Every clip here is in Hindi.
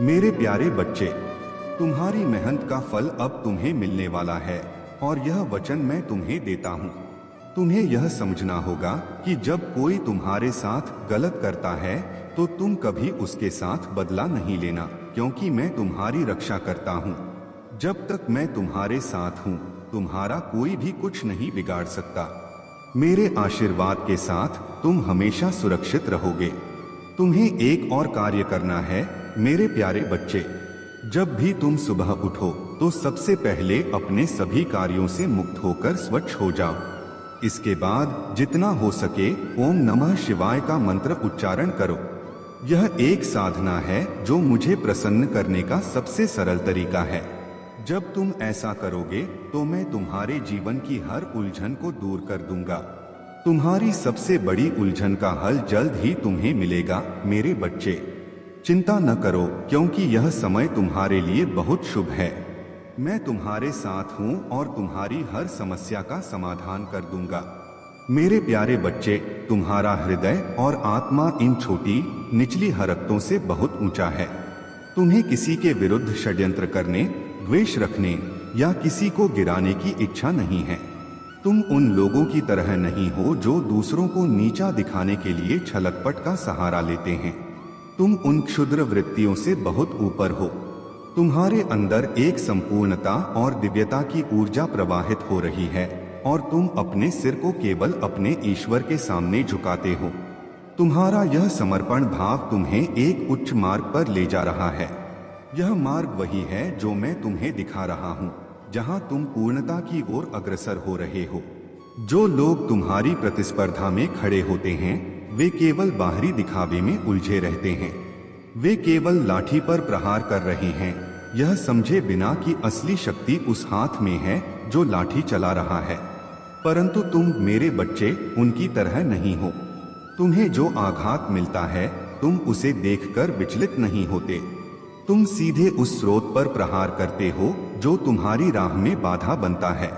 मेरे प्यारे बच्चे, तुम्हारी मेहनत का फल अब तुम्हें मिलने वाला है और यह वचन मैं तुम्हें देता हूँ। तुम्हें यह समझना होगा कि जब कोई तुम्हारे साथ गलत करता है तो तुम कभी उसके साथ बदला नहीं लेना, क्योंकि मैं तुम्हारी रक्षा करता हूँ। जब तक मैं तुम्हारे साथ हूँ, तुम्हारा कोई भी कुछ नहीं बिगाड़ सकता। मेरे आशीर्वाद के साथ तुम हमेशा सुरक्षित रहोगे। तुम्हें एक और कार्य करना है मेरे प्यारे बच्चे। जब भी तुम सुबह उठो तो सबसे पहले अपने सभी कार्यों से मुक्त होकर स्वच्छ हो जाओ। इसके बाद जितना हो सके ओम नमः शिवाय का मंत्र उच्चारण करो। यह एक साधना है जो मुझे प्रसन्न करने का सबसे सरल तरीका है। जब तुम ऐसा करोगे तो मैं तुम्हारे जीवन की हर उलझन को दूर कर दूंगा। तुम्हारी सबसे बड़ी उलझन का हल जल्द ही तुम्हें मिलेगा मेरे बच्चे। चिंता न करो, क्योंकि यह समय तुम्हारे लिए बहुत शुभ है। मैं तुम्हारे साथ हूँ और तुम्हारी हर समस्या का समाधान कर दूंगा। मेरे प्यारे बच्चे, तुम्हारा हृदय और आत्मा इन छोटी निचली हरकतों से बहुत ऊंचा है। तुम्हें किसी के विरुद्ध षड्यंत्र करने, द्वेष रखने या किसी को गिराने की इच्छा नहीं है। तुम उन लोगों की तरह नहीं हो जो दूसरों को नीचा दिखाने के लिए छलकपट का सहारा लेते हैं। तुम उन क्षुद्र वृत्तियों से बहुत ऊपर हो। तुम्हारे अंदर एक संपूर्णता और दिव्यता की ऊर्जा प्रवाहित हो रही है और तुम अपने सिर को केवल अपने ईश्वर के सामने झुकाते हो। तुम्हारा यह समर्पण भाव तुम्हें एक उच्च मार्ग पर ले जा रहा है। यह मार्ग वही है जो मैं तुम्हें दिखा रहा हूँ, जहाँ तुम पूर्णता की ओर अग्रसर हो रहे हो। जो लोग तुम्हारी प्रतिस्पर्धा में खड़े होते हैं वे केवल बाहरी दिखावे में उलझे रहते हैं। वे केवल लाठी पर प्रहार कर रहे हैं, यह समझे बिना कि असली शक्ति उस हाथ में है जो लाठी चला रहा है। परंतु तुम मेरे बच्चे उनकी तरह नहीं हो। तुम्हें जो आघात मिलता है तुम उसे देखकर विचलित नहीं होते। तुम सीधे उस स्रोत पर प्रहार करते हो जो तुम्हारी राह में बाधा बनता है।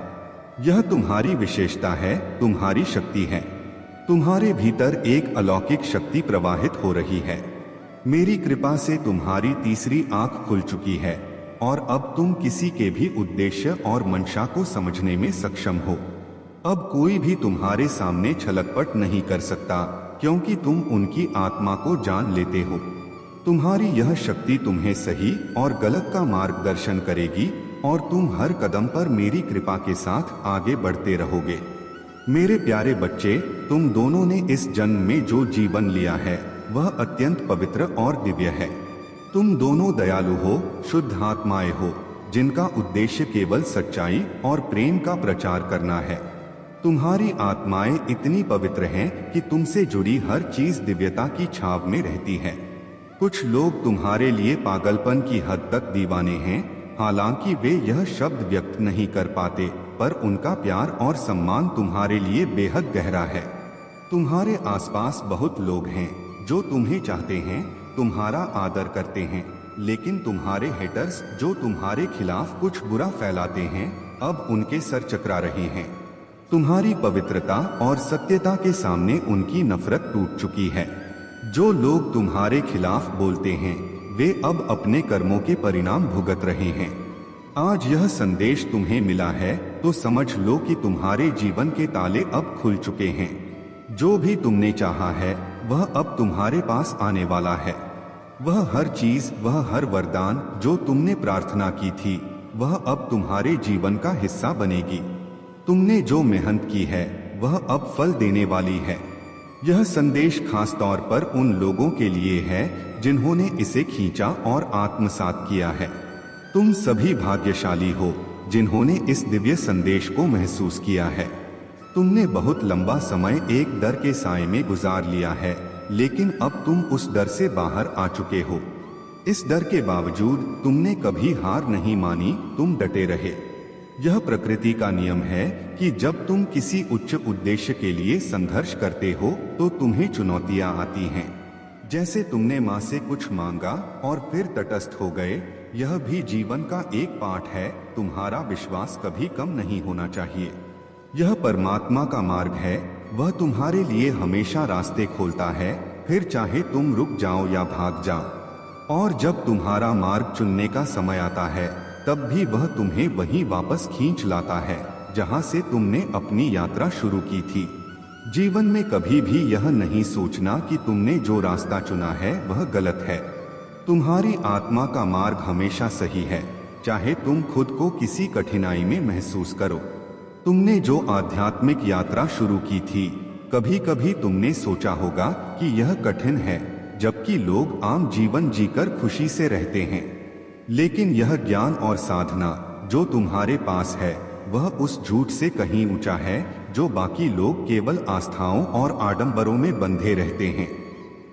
यह तुम्हारी विशेषता है, तुम्हारी शक्ति है। तुम्हारे भीतर एक अलौकिक शक्ति प्रवाहित हो रही है। मेरी कृपा से तुम्हारी तीसरी आंख खुल चुकी है और अब तुम किसी के भी उद्देश्य और मंशा को समझने में सक्षम हो। अब कोई भी तुम्हारे सामने छलकपट नहीं कर सकता, क्योंकि तुम उनकी आत्मा को जान लेते हो। तुम्हारी यह शक्ति तुम्हें सही और गलत का मार्गदर्शन करेगी और तुम हर कदम पर मेरी कृपा के साथ आगे बढ़ते रहोगे। मेरे प्यारे बच्चे, तुम दोनों ने इस जन्म में जो जीवन लिया है वह अत्यंत पवित्र और दिव्य है। तुम दोनों दयालु हो, शुद्ध आत्माएं हो, जिनका उद्देश्य केवल सच्चाई और प्रेम का प्रचार करना है। तुम्हारी आत्माएं इतनी पवित्र हैं कि तुमसे जुड़ी हर चीज दिव्यता की छाव में रहती है। कुछ लोग तुम्हारे लिए पागलपन की हद तक दीवाने हैं, हालांकि वे यह शब्द व्यक्त नहीं कर पाते, पर उनका प्यार और सम्मान तुम्हारे लिए बेहद गहरा है। तुम्हारे आसपास बहुत लोग हैं जो तुम्हें चाहते हैं, तुम्हारा आदर करते हैं, लेकिन तुम्हारे हेटर्स जो तुम्हारे खिलाफ कुछ बुरा फैलाते हैं अब उनके सर चकरा रहे हैं। तुम्हारी पवित्रता और सत्यता के सामने उनकी नफरत टूट चुकी है। जो लोग तुम्हारे खिलाफ बोलते हैं वे अब अपने कर्मों के परिणाम भुगत रहे हैं। आज यह संदेश तुम्हें मिला है तो समझ लो कि तुम्हारे जीवन के ताले अब खुल चुके हैं। जो भी तुमने चाहा है वह अब तुम्हारे पास आने वाला है। वह हर चीज, वह हर वरदान जो तुमने प्रार्थना की थी वह अब तुम्हारे जीवन का हिस्सा बनेगी। तुमने जो मेहनत की है वह अब फल देने वाली है। यह संदेश खास तौर पर उन लोगों के लिए है जिन्होंने इसे खींचा और आत्मसात किया है। तुम सभी भाग्यशाली हो जिन्होंने इस दिव्य संदेश को महसूस किया है। तुमने बहुत लंबा समय एक डर के साए में गुजार लिया है, लेकिन अब तुम उस डर से बाहर आ चुके हो। इस डर के बावजूद तुमने कभी हार नहीं मानी, तुम डटे रहे। यह प्रकृति का नियम है कि जब तुम किसी उच्च उद्देश्य के लिए संघर्ष करते हो तो तुम्हें चुनौतियां आती हैं। जैसे तुमने माँ से कुछ मांगा और फिर तटस्थ हो गए, यह भी जीवन का एक पाठ है। तुम्हारा विश्वास कभी कम नहीं होना चाहिए। यह परमात्मा का मार्ग है, वह तुम्हारे लिए हमेशा रास्ते खोलता है, फिर चाहे तुम रुक जाओ या भाग जाओ। और जब तुम्हारा मार्ग चुनने का समय आता है तब भी वह तुम्हें वहीं वापस खींच लाता है जहां से तुमने अपनी यात्रा शुरू की थी। जीवन में कभी भी यह नहीं सोचना कि तुमने जो रास्ता चुना है वह गलत है। तुम्हारी आत्मा का मार्ग हमेशा सही है, चाहे तुम खुद को किसी कठिनाई में महसूस करो। तुमने जो आध्यात्मिक यात्रा शुरू की थी, कभी कभी तुमने सोचा होगा कि यह कठिन है, जबकि लोग आम जीवन जीकर खुशी से रहते हैं। लेकिन यह ज्ञान और साधना जो तुम्हारे पास है वह उस झूठ से कहीं ऊंचा है जो बाकी लोग केवल आस्थाओं और आडंबरों में बंधे रहते हैं।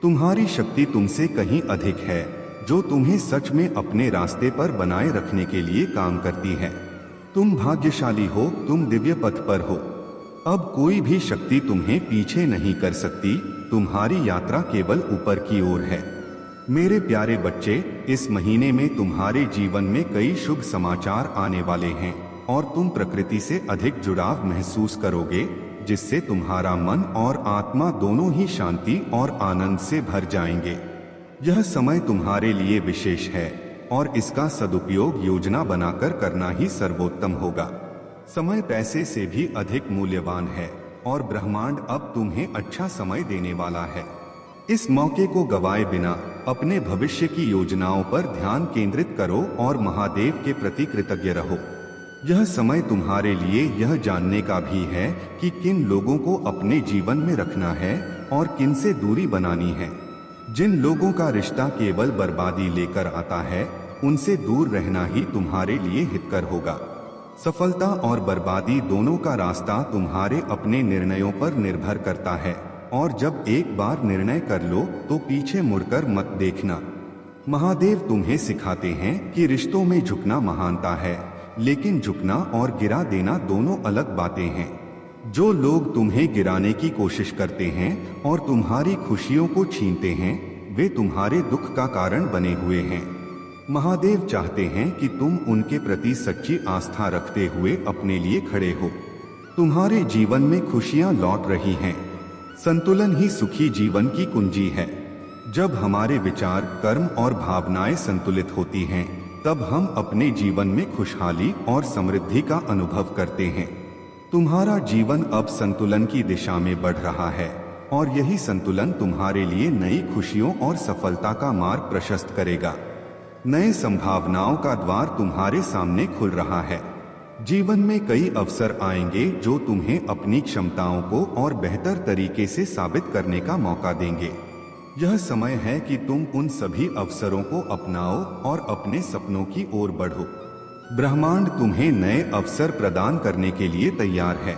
तुम्हारी शक्ति तुमसे कहीं अधिक है जो तुम्हें सच में अपने रास्ते पर बनाए रखने के लिए काम करती है। तुम भाग्यशाली हो, तुम दिव्य पथ पर हो। अब कोई भी शक्ति तुम्हें पीछे नहीं कर सकती। तुम्हारी यात्रा केवल ऊपर की ओर है। मेरे प्यारे बच्चे, इस महीने में तुम्हारे जीवन में कई शुभ समाचार आने वाले हैं और तुम प्रकृति से अधिक जुड़ाव महसूस करोगे, जिससे तुम्हारा मन और आत्मा दोनों ही शांति और आनंद से भर जाएंगे। यह समय तुम्हारे लिए विशेष है और इसका सदुपयोग योजना बनाकर करना ही सर्वोत्तम होगा। समय पैसे से भी अधिक मूल्यवान है और ब्रह्मांड अब तुम्हें अच्छा समय देने वाला है। इस मौके को गवाए बिना अपने भविष्य की योजनाओं पर ध्यान केंद्रित करो और महादेव के प्रति कृतज्ञ रहो। यह समय तुम्हारे लिए यह जानने का भी है कि किन लोगों को अपने जीवन में रखना है और किन से दूरी बनानी है। जिन लोगों का रिश्ता केवल बर्बादी लेकर आता है, उनसे दूर रहना ही तुम्हारे लिए हितकर होगा। सफलता और बर्बादी दोनों का रास्ता तुम्हारे अपने निर्णयों पर निर्भर करता है और जब एक बार निर्णय कर लो तो पीछे मुड़कर मत देखना। महादेव तुम्हें सिखाते हैं कि रिश्तों में झुकना महानता है, लेकिन झुकना और गिरा देना दोनों अलग बातें हैं। जो लोग तुम्हें गिराने की कोशिश करते हैं और तुम्हारी खुशियों को छीनते हैं, वे तुम्हारे दुख का कारण बने हुए हैं। महादेव चाहते हैं कि तुम उनके प्रति सच्ची आस्था रखते हुए अपने लिए खड़े हो। तुम्हारे जीवन में खुशियां लौट रही हैं। संतुलन ही सुखी जीवन की कुंजी है। जब हमारे विचार, कर्म और भावनाएं संतुलित होती हैं, तब हम अपने जीवन में खुशहाली और समृद्धि का अनुभव करते हैं। तुम्हारा जीवन अब संतुलन की दिशा में बढ़ रहा है और यही संतुलन तुम्हारे लिए नई खुशियों और सफलता का मार्ग प्रशस्त करेगा। नए संभावनाओं का द्वार तुम्हारे सामने खुल रहा है। जीवन में कई अवसर आएंगे जो तुम्हें अपनी क्षमताओं को और बेहतर तरीके से साबित करने का मौका देंगे। यह समय है कि तुम उन सभी अवसरों को अपनाओ और अपने सपनों की ओर बढ़ो। ब्रह्मांड तुम्हें नए अवसर प्रदान करने के लिए तैयार है।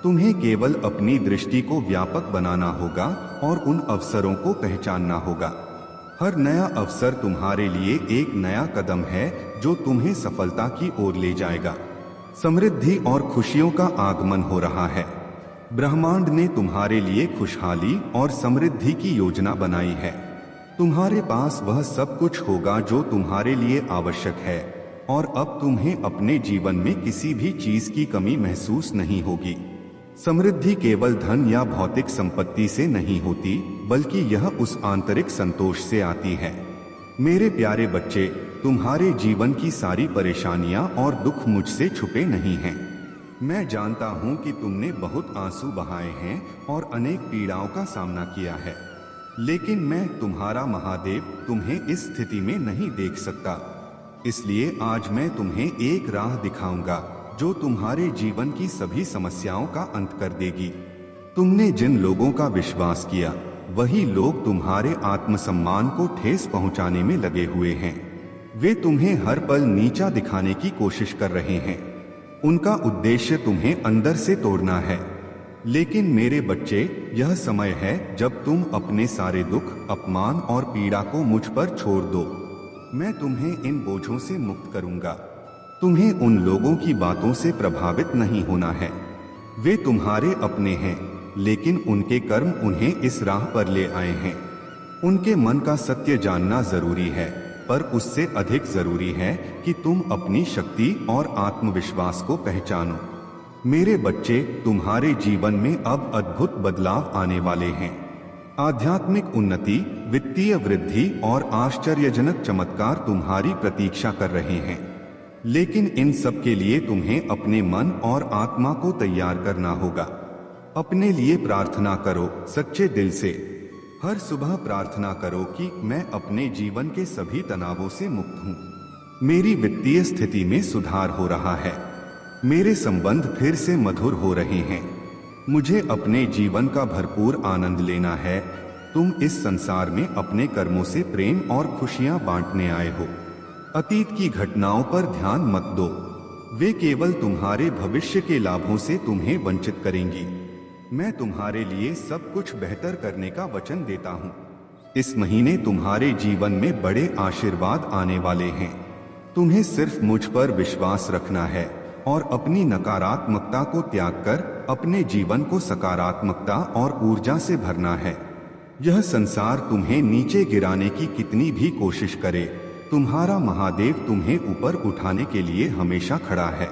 तुम्हें केवल अपनी दृष्टि को व्यापक बनाना होगा और उन अवसरों को पहचानना होगा। हर नया अवसर तुम्हारे लिए एक नया कदम है जो तुम्हें सफलता की ओर ले जाएगा। समृद्धि और खुशियों का आगमन हो रहा है। ब्रह्मांड ने तुम्हारे लिए खुशहाली और समृद्धि की योजना बनाई है। तुम्हारे पास वह सब कुछ होगा जो तुम्हारे लिए आवश्यक है और अब तुम्हें अपने जीवन में किसी भी चीज की कमी महसूस नहीं होगी। समृद्धि केवल धन या भौतिक संपत्ति से नहीं होती, बल्कि यह उस आंतरिक संतोष से आती है। मेरे प्यारे बच्चे, तुम्हारे जीवन की सारी परेशानियां और दुख मुझसे छुपे नहीं हैं। मैं जानता हूं कि तुमने बहुत आंसू बहाए हैं और अनेक पीड़ाओं का सामना किया है, लेकिन मैं तुम्हारा महादेव तुम्हें इस स्थिति में नहीं देख सकता। इसलिए आज मैं तुम्हें एक राह दिखाऊंगा जो तुम्हारे जीवन की सभी समस्याओं का अंत कर देगी। तुमने जिन लोगों का विश्वास किया, वही लोग तुम्हारे आत्मसम्मान को ठेस पहुंचाने में लगे हुए हैं। वे तुम्हें हर पल नीचा दिखाने की कोशिश कर रहे हैं। उनका उद्देश्य तुम्हें अंदर से तोड़ना है। लेकिन मेरे बच्चे, यह समय है जब तुम अपने सारे दुख, अपमान और पीड़ा को मुझ पर छोड़ दो। मैं तुम्हें इन बोझों से मुक्त करूंगा। तुम्हें उन लोगों की बातों से प्रभावित नहीं होना है। वे तुम्हारे अपने हैं, लेकिन उनके कर्म उन्हें इस राह पर ले आए हैं। उनके मन का सत्य जानना जरूरी है, पर उससे अधिक जरूरी है कि तुम अपनी शक्ति और आत्मविश्वास को पहचानो। मेरे बच्चे, तुम्हारे जीवन में अब अद्भुत बदलाव आने वाले हैं। आध्यात्मिक उन्नति, वित्तीय वृद्धि और आश्चर्यजनक चमत्कार तुम्हारी प्रतीक्षा कर रहे हैं। लेकिन इन सब के लिए तुम्हें अपने मन और आत्मा को तैयार करना होगा। अपने लिए प्रार्थना करो सच्चे दिल से। हर सुबह प्रार्थना करो कि मैं अपने जीवन के सभी तनावों से मुक्त हूँ। मेरी वित्तीय स्थिति में सुधार हो रहा है। मेरे संबंध फिर से मधुर हो रहे हैं। मुझे अपने जीवन का भरपूर आनंद लेना है। तुम इस संसार में अपने कर्मों से प्रेम और खुशियां बांटने आए हो। अतीत की घटनाओं पर ध्यान मत दो, वे केवल तुम्हारे भविष्य के लाभों से तुम्हें वंचित करेंगी। मैं तुम्हारे लिए सब कुछ बेहतर करने का वचन देता हूँ। इस महीने तुम्हारे जीवन में बड़े आशीर्वाद आने वाले हैं। तुम्हें सिर्फ मुझ पर विश्वास रखना है और अपनी नकारात्मकता को त्याग कर अपने जीवन को सकारात्मकता और ऊर्जा से भरना है। यह संसार तुम्हें नीचे गिराने की कितनी भी कोशिश करे, तुम्हारा महादेव तुम्हें ऊपर उठाने के लिए हमेशा खड़ा है।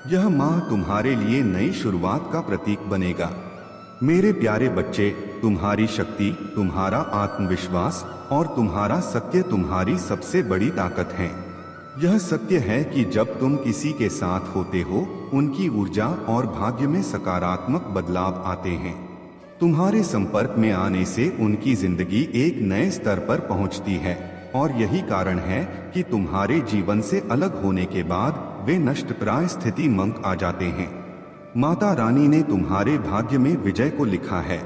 यह माह तुम्हारे लिए नई शुरुआत का प्रतीक बनेगा। मेरे प्यारे बच्चे, तुम्हारी शक्ति, तुम्हारा आत्मविश्वास और तुम्हारा सत्य तुम्हारी सबसे बड़ी ताकत है। यह सत्य है कि जब तुम किसी के साथ होते हो, उनकी ऊर्जा और भाग्य में सकारात्मक बदलाव आते हैं। तुम्हारे संपर्क में आने से उनकी जिंदगी एक नए स्तर पर पहुंचती है और यही कारण है कि तुम्हारे जीवन से अलग होने के बाद वे नष्टप्राय स्थिति मंग आ जाते हैं। माता रानी ने तुम्हारे भाग्य में विजय को लिखा है।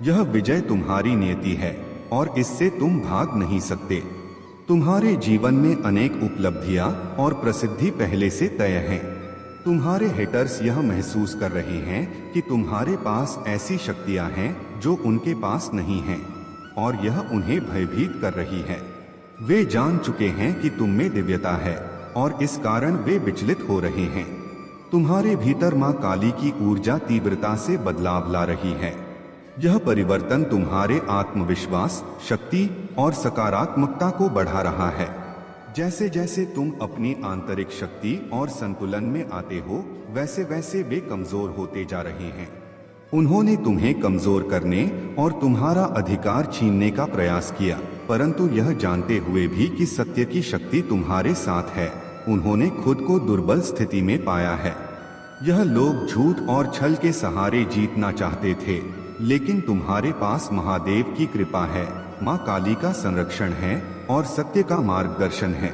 यह विजय तुम्हारी नियति है और इससे तुम भाग नहीं सकते। तुम्हारे जीवन में अनेक उपलब्धियां और प्रसिद्धि पहले से तय हैं। तुम्हारे हेटर्स यह महसूस कर रहे हैं कि तुम्हारे पास ऐसी शक्तियां हैं जो उनके पास नहीं हैं और यह उन्हें भयभीत कर रही है। वे जान चुके हैं कि तुम में दिव्यता है और इस कारण वे विचलित हो रहे हैं। तुम्हारे भीतर मां काली की ऊर्जा तीव्रता से बदलाव ला रही है। यह परिवर्तन तुम्हारे आत्मविश्वास, शक्ति और सकारात्मकता को बढ़ा रहा है। जैसे जैसे तुम अपनी आंतरिक शक्ति और संतुलन में आते हो, वैसे वैसे वे कमजोर होते जा रहे हैं। उन्होंने तुम्हें कमजोर करने और तुम्हारा अधिकार छीनने का प्रयास किया, परंतु यह जानते हुए भी कि सत्य की शक्ति तुम्हारे साथ है, उन्होंने खुद को दुर्बल स्थिति में पाया है। यह लोग झूठ और छल के सहारे जीतना चाहते थे, लेकिन तुम्हारे पास महादेव की कृपा है, माँ काली का संरक्षण है और सत्य का मार्गदर्शन है।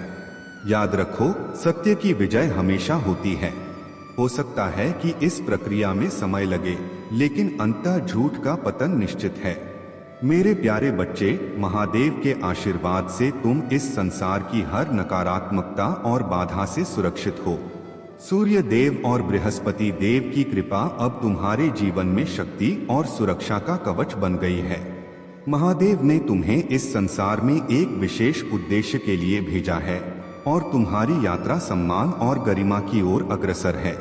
याद रखो, सत्य की विजय हमेशा होती है। हो सकता है कि इस प्रक्रिया में समय लगे, लेकिन अंततः झूठ का पतन निश्चित है। मेरे प्यारे बच्चे, महादेव के आशीर्वाद से तुम इस संसार की हर नकारात्मकता और बाधा से सुरक्षित हो। सूर्य देव और बृहस्पति देव की कृपा अब तुम्हारे जीवन में शक्ति और सुरक्षा का कवच बन गई है। महादेव ने तुम्हें इस संसार में एक विशेष उद्देश्य के लिए भेजा है और तुम्हारी यात्रा सम्मान और गरिमा की ओर अग्रसर है।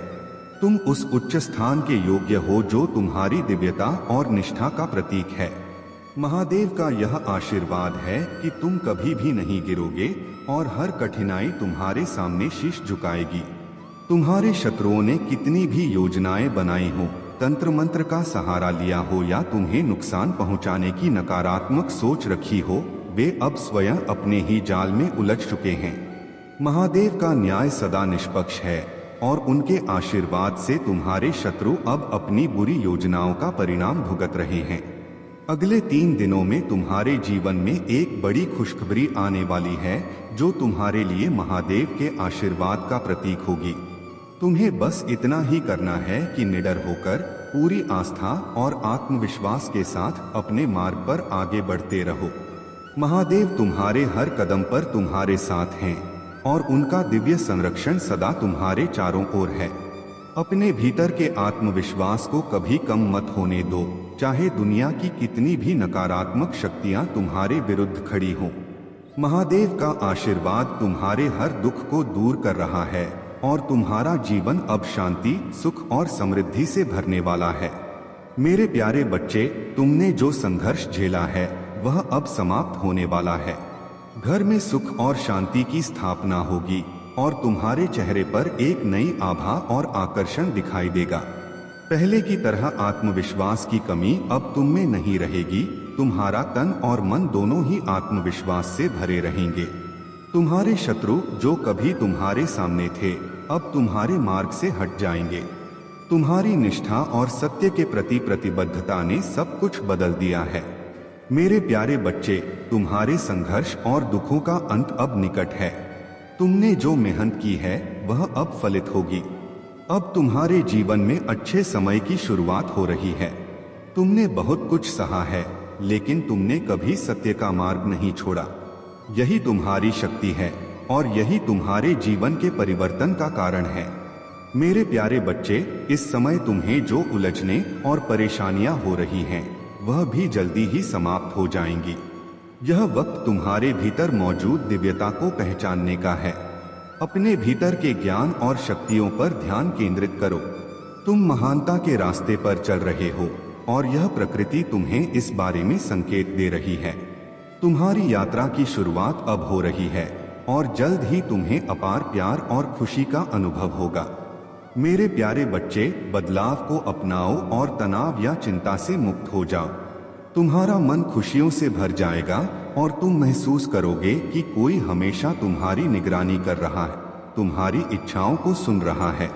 तुम उस उच्च स्थान के योग्य हो जो तुम्हारी दिव्यता और निष्ठा का प्रतीक है। महादेव का यह आशीर्वाद है कि तुम कभी भी नहीं गिरोगे और हर कठिनाई तुम्हारे सामने शीश झुकाएगी। तुम्हारे शत्रुओं ने कितनी भी योजनाएं बनाई हो, तंत्र मंत्र का सहारा लिया हो या तुम्हें नुकसान पहुंचाने की नकारात्मक सोच रखी हो, वे अब स्वयं अपने ही जाल में उलझ चुके हैं। महादेव का न्याय सदा निष्पक्ष है और उनके आशीर्वाद से तुम्हारे शत्रु अब अपनी बुरी योजनाओं का परिणाम भुगत रहे हैं। अगले 3 दिनों में तुम्हारे जीवन में एक बड़ी खुशखबरी आने वाली है जो तुम्हारे लिए महादेव के आशीर्वाद का प्रतीक होगी। तुम्हें बस इतना ही करना है कि निडर होकर, पूरी आस्था और आत्मविश्वास के साथ अपने मार्ग पर आगे बढ़ते रहो। महादेव तुम्हारे हर कदम पर तुम्हारे साथ हैं और उनका दिव्य संरक्षण सदा तुम्हारे चारों ओर है। अपने भीतर के आत्मविश्वास को कभी कम मत होने दो, चाहे दुनिया की कितनी भी नकारात्मक शक्तियां तुम्हारे विरुद्ध खड़ी हों। महादेव का आशीर्वाद तुम्हारे हर दुख को दूर कर रहा है और तुम्हारा जीवन अब शांति, सुख और समृद्धि से भरने वाला है। मेरे प्यारे बच्चे, तुमने जो संघर्ष झेला है वह अब समाप्त होने वाला है। घर में सुख और शांति की स्थापना होगी और तुम्हारे चेहरे पर एक नई आभा और आकर्षण दिखाई देगा। पहले की तरह आत्मविश्वास की कमी अब तुम में नहीं रहेगी तुम्हारा तन और मन दोनों ही आत्मविश्वास से भरे रहेंगे। तुम्हारे शत्रु जो कभी तुम्हारे सामने थे, अब तुम्हारे मार्ग से हट जाएंगे। तुम्हारी निष्ठा और सत्य के प्रति प्रतिबद्धता ने सब कुछ बदल दिया है। मेरे प्यारे बच्चे, तुम्हारे संघर्ष और दुखों का अंत अब निकट है। तुमने जो मेहनत की है वह अब फलित होगी। अब तुम्हारे जीवन में अच्छे समय की शुरुआत हो रही है। तुमने बहुत कुछ सहा है, लेकिन तुमने कभी सत्य का मार्ग नहीं छोड़ा। यही तुम्हारी शक्ति है और यही तुम्हारे जीवन के परिवर्तन का कारण है। मेरे प्यारे बच्चे, इस समय तुम्हें जो उलझने और परेशानियां हो रही हैं, वह भी जल्दी ही समाप्त हो जाएंगी। यह वक्त तुम्हारे भीतर मौजूद दिव्यता को पहचानने का है। अपने भीतर के ज्ञान और शक्तियों पर ध्यान केंद्रित करो। तुम महानता के रास्ते पर चल रहे हो और यह प्रकृति तुम्हें इस बारे में संकेत दे रही है। तुम्हारी यात्रा की शुरुआत अब हो रही है और जल्द ही तुम्हें अपार प्यार और खुशी का अनुभव होगा। मेरे प्यारे बच्चे, बदलाव को अपनाओ और तनाव या चिंता से मुक्त हो जाओ। तुम्हारा मन खुशियों से भर जाएगा और तुम महसूस करोगे कि कोई हमेशा तुम्हारी निगरानी कर रहा है, तुम्हारी इच्छाओं को सुन रहा है।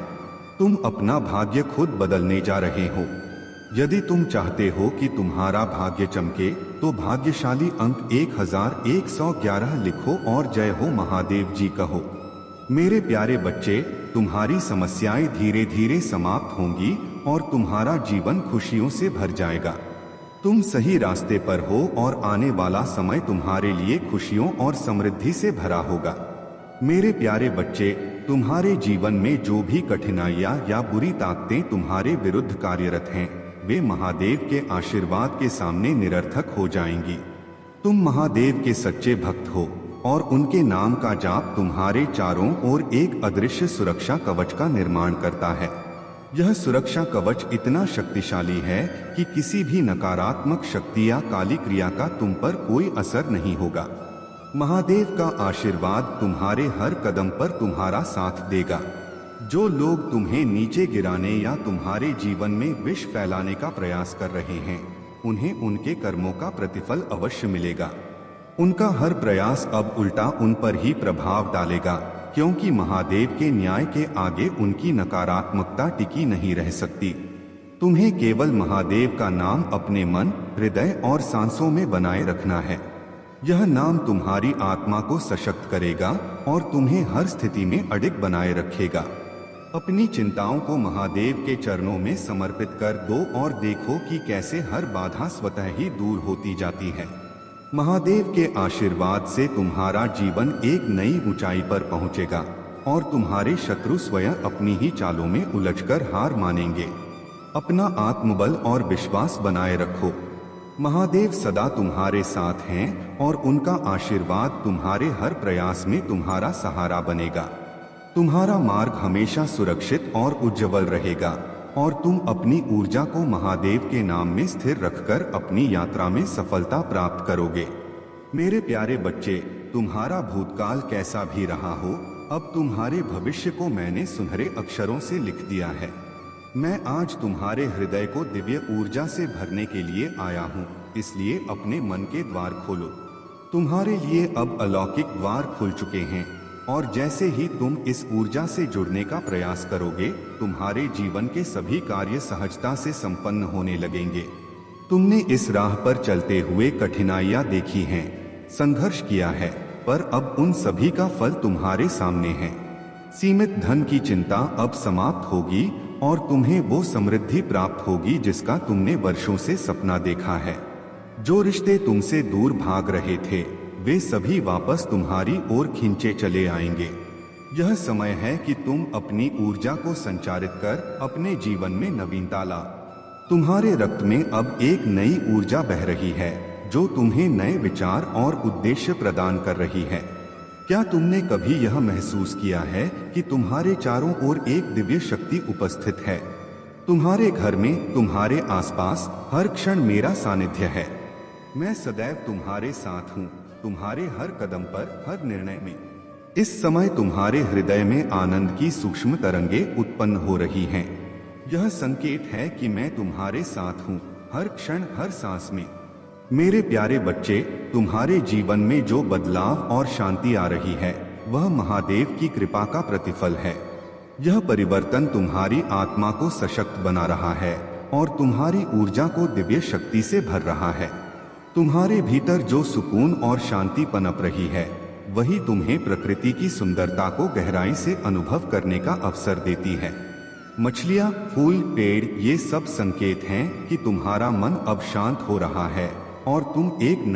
तुम अपना भाग्य खुद बदलने जा रहे हो। यदि तुम चाहते हो कि तुम्हारा भाग्य चमके, तो भाग्यशाली अंक 1111 लिखो और जय हो महादेव जी कहो। मेरे प्यारे बच्चे, तुम्हारी समस्याएं धीरे धीरे समाप्त होंगी और तुम्हारा जीवन खुशियों से भर जाएगा। तुम सही रास्ते पर हो और आने वाला समय तुम्हारे लिए खुशियों और समृद्धि से भरा होगा। मेरे प्यारे बच्चे, तुम्हारे जीवन में जो भी कठिनाइयां या बुरी ताकतें तुम्हारे विरुद्ध कार्यरत हैं, वे महादेव के आशीर्वाद के सामने निरर्थक हो जाएंगी। तुम महादेव के सच्चे भक्त हो और उनके नाम का जाप तुम्हारे चारों ओर एक अदृश्य सुरक्षा कवच का निर्माण करता है। यह सुरक्षा कवच इतना शक्तिशाली है कि किसी भी नकारात्मक शक्ति या काली क्रिया का तुम पर कोई असर नहीं होगा। महादेव का आशीर्वाद तुम्हारे हर कदम पर तुम्हारा साथ देगा। जो लोग तुम्हें नीचे गिराने या तुम्हारे जीवन में विष फैलाने का प्रयास कर रहे हैं, उन्हें उनके कर्मों का प्रतिफल अवश्य मिलेगा। उनका हर प्रयास अब उल्टा उन पर ही प्रभाव डालेगा, क्योंकि महादेव के न्याय के आगे उनकी नकारात्मकता टिकी नहीं रह सकती। तुम्हें केवल महादेव का नाम अपने मन, हृदय और सांसों में बनाए रखना है। यह नाम तुम्हारी आत्मा को सशक्त करेगा और तुम्हें हर स्थिति में अडिग बनाए रखेगा। अपनी चिंताओं को महादेव के चरणों में समर्पित कर दो और देखो कि कैसे हर बाधा स्वतः ही दूर होती जाती है। महादेव के आशीर्वाद से तुम्हारा जीवन एक नई ऊंचाई पर पहुंचेगा और तुम्हारे शत्रु स्वयं अपनी ही चालों में उलझकर हार मानेंगे। अपना आत्मबल और विश्वास बनाए रखो। महादेव सदा तुम्हारे साथ हैं और उनका आशीर्वाद तुम्हारे हर प्रयास में तुम्हारा सहारा बनेगा। तुम्हारा मार्ग हमेशा सुरक्षित और उज्जवल रहेगा और तुम अपनी ऊर्जा को महादेव के नाम में स्थिर रखकर अपनी यात्रा में सफलता प्राप्त करोगे। मेरे प्यारे बच्चे, तुम्हारा भूतकाल कैसा भी रहा हो, अब तुम्हारे भविष्य को मैंने सुनहरे अक्षरों से लिख दिया है। मैं आज तुम्हारे हृदय को दिव्य ऊर्जा से भरने के लिए आया हूँ, इसलिए अपने मन के द्वार खोलो। तुम्हारे लिए अब अलौकिक द्वार खुल चुके हैं और जैसे ही तुम इस ऊर्जा से जुड़ने का प्रयास करोगे, तुम्हारे जीवन के सभी कार्य सहजता से संपन्न होने लगेंगे। तुमने इस राह पर चलते हुए कठिनाइयां देखी हैं, संघर्ष किया है, पर अब उन सभी का फल तुम्हारे सामने है। सीमित धन की चिंता अब समाप्त होगी और तुम्हें वो समृद्धि प्राप्त होगी जिसका तुमने वर्षों से सपना देखा है। जो रिश्ते तुमसे दूर भाग रहे थे, वे सभी वापस तुम्हारी ओर खींचे चले आएंगे। यह समय है कि तुम अपनी ऊर्जा को संचारित कर अपने जीवन में नवीनता ला। तुम्हारे रक्त में अब एक नई ऊर्जा बह रही है जो तुम्हें नए विचार और उद्देश्य प्रदान कर रही है। क्या तुमने कभी यह महसूस किया है कि तुम्हारे चारों ओर एक दिव्य शक्ति उपस्थित है? तुम्हारे घर में, तुम्हारे आसपास हर क्षण मेरा सानिध्य है। मैं सदैव तुम्हारे साथ हूँ, तुम्हारे हर कदम पर, हर निर्णय में। इस समय तुम्हारे हृदय में आनंद की सूक्ष्म तरंगें उत्पन्न हो रही हैं। यह संकेत है कि मैं तुम्हारे साथ हूँ, हर क्षण, हर सांस में। मेरे प्यारे बच्चे, तुम्हारे जीवन में जो बदलाव और शांति आ रही है वह महादेव की कृपा का प्रतिफल है। यह परिवर्तन तुम्हारी आत्मा को सशक्त बना रहा है और तुम्हारी ऊर्जा को दिव्य शक्ति से भर रहा है। तुम्हारे भीतर जो सुकून और शांति पनप रही है वही तुम्हें प्रकृति की सुंदरता को गहराई से अनुभव करने का अवसर देती है। मछलियाँ, फूल, पेड़, ये सब संकेत हैं कि तुम्हारा मन अब शांत हो रहा है और तुम एक नई